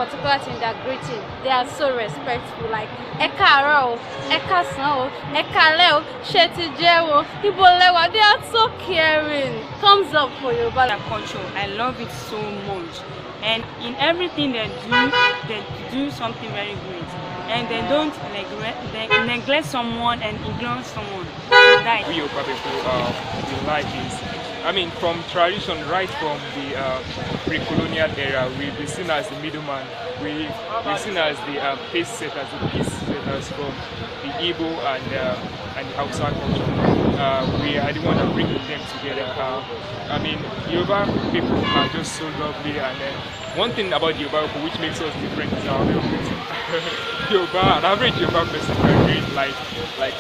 particular thing, their greeting. They are so respectful. Like ẹ káàárọ̀ o, ẹ káàsán o, ẹ káalẹ́ o, ṣé ti jẹ o, ibo lẹ wà. They are so caring. Thumbs up for Yoruba Their culture, I love it so much. And in everything they do something very great. And they don't neglect someone and ignore someone. So that We Yoruba people, the life is, I mean, from tradition, right from the pre-colonial era, we've been seen as the middleman. We've been seen as the pace setters, the peace setters from the Igbo and the Hausa culture. We are the one that bring them together. I mean, Yoruba people are just so lovely, and then one thing about Yoruba people which makes us different is our real beauty. Yoruba, an average Yoruba person can create like